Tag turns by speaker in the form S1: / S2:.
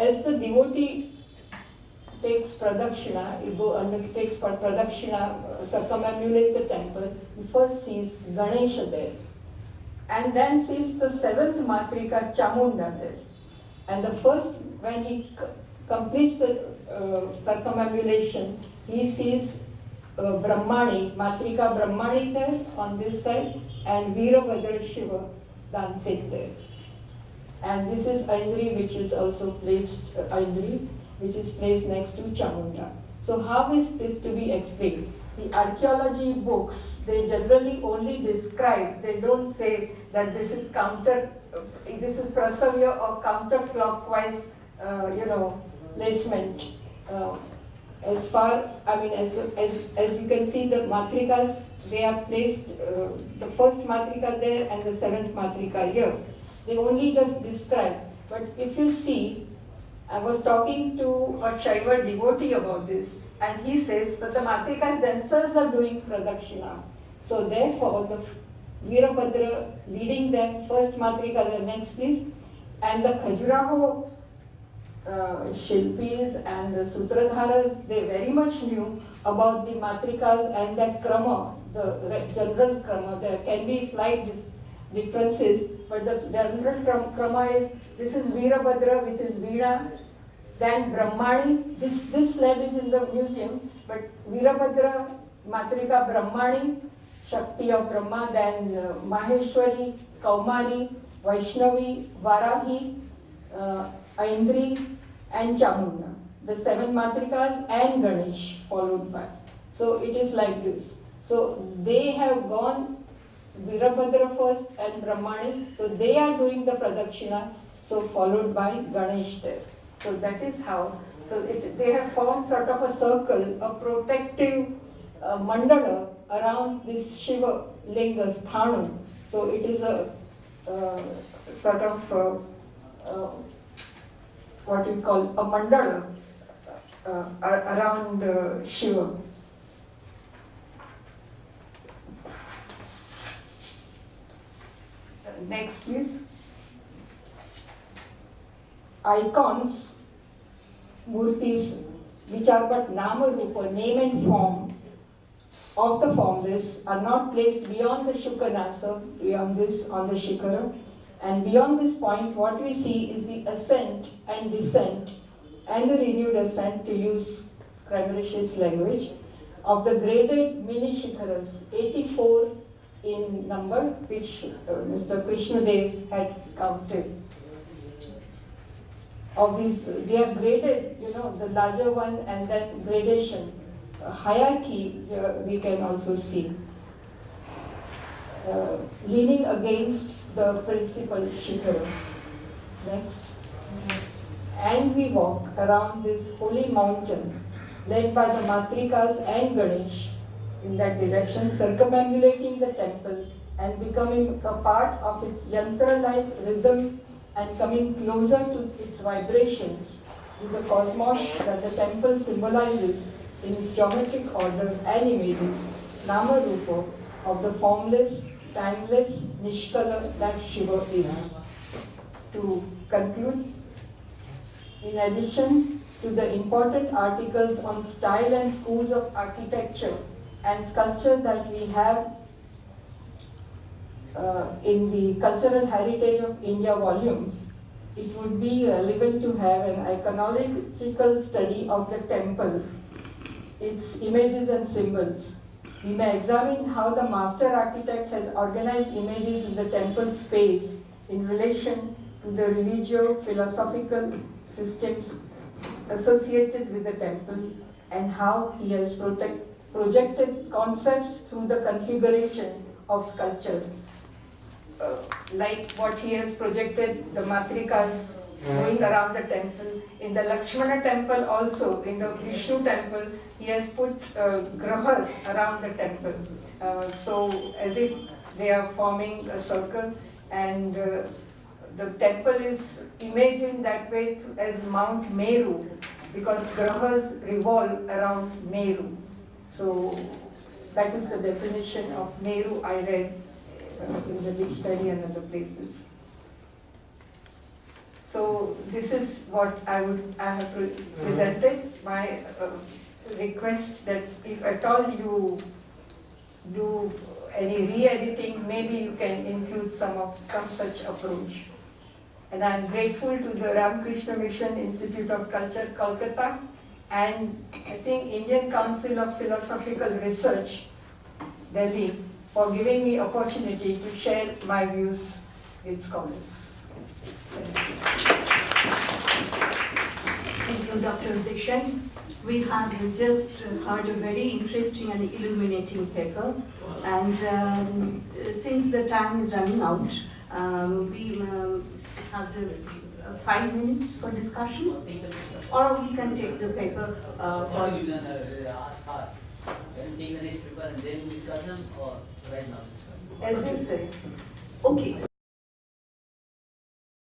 S1: as the devotee takes pradakshina, undertakes pradakshina, circumambulates the temple, he first sees Ganesha there, and then sees the seventh matrika Chamunda there. And the first, when he completes the circumambulation, he sees Brahmani, Matrika Brahmani there on this side, and Veerabhadra Shiva dancing there. And this is Aindri, which is also placed, Aindri, which is placed next to Chamunda. So how is this to be explained? The archaeology books, they generally only describe, they don't say that this is Prasavya or counterclockwise, placement. As you can see, the matrikas, they are placed, the first matrika there and the seventh matrika here. They only just describe. But if you see, I was talking to a Shaiva devotee about this, and he says, but the matrikas themselves are doing pradakshina. So therefore, the Veerabhadra leading them, first matrika, the next please, and the Khajuraho Shilpis and the Sutradharas, they very much knew about the matrikas and that krama, the general krama. There can be slight differences, but the general krama is, this is Veerabhadra with his Veena, then Brahmani, this slab is in the museum, but Veerabhadra, Matrika Brahmani, Shakti of Brahma, then Maheshwari, Kaumari, Vaishnavi, Varahi, Aindri, and Chamunda. The seven Matrikas and Ganesh followed by. So it is like this. So they have gone Veerabhadra first and Brahmani, so they are doing the Pradakshina, so followed by Ganesh there. So that is how, they have formed sort of a circle, a protective mandala around this Shiva Linga Sthanu. So it is a sort of what we call a mandala around Shiva. Next, please. Icons, murtis, which are but nama rupa, name and form of the formless, are not placed beyond the Shukanasa, beyond this on the Shikara. And beyond this point, what we see is the ascent and descent and the renewed ascent, to use Kramerish's language, of the graded mini Shikaras, 84 in number, which Mr. Krishnadev had counted. Of these, they are graded, the larger one, and then gradation. Hierarchy, we can also see. Leaning against the principal Shikara. Next. And we walk around this holy mountain, led by the Matrikas and Ganesh, in that direction, circumambulating the temple and becoming a part of its yantra-like rhythm and coming closer to its vibrations with the cosmos that the temple symbolizes in its geometric order and images, Nama Rupa, of the formless, timeless, Nishkala that Shiva is. To conclude, in addition to the important articles on style and schools of architecture and sculpture that we have in the Cultural Heritage of India volume, it would be relevant to have an iconological study of the temple, its images and symbols. We may examine how the master architect has organized images in the temple space in relation to the religio-philosophical systems associated with the temple, and how he has projected concepts through the configuration of sculptures. Like what he has projected, the matrikas going around the temple. In the Lakshmana temple also, in the Vishnu temple, he has put grahas around the temple. So as if they are forming a circle, and the temple is imagined that way as Mount Meru, because grahas revolve around Meru. So that is the definition of Meru I read in the dictionary and other places. So this is what I have presented. My request that if at all you do any re-editing, maybe you can include some such approach. And I'm grateful to the Ramakrishna Mission Institute of Culture, Kolkata, and I think Indian Council of Philosophical Research, Delhi, for giving me opportunity to share my views with scholars.
S2: Thank you, Dr. Dishan. We have just heard a very interesting and illuminating paper, and since the time is running out, we have the 5 minutes for discussion, or we can take the paper for...
S3: Take the next paper and then discussion, or right now?
S1: As you say.
S2: Okay.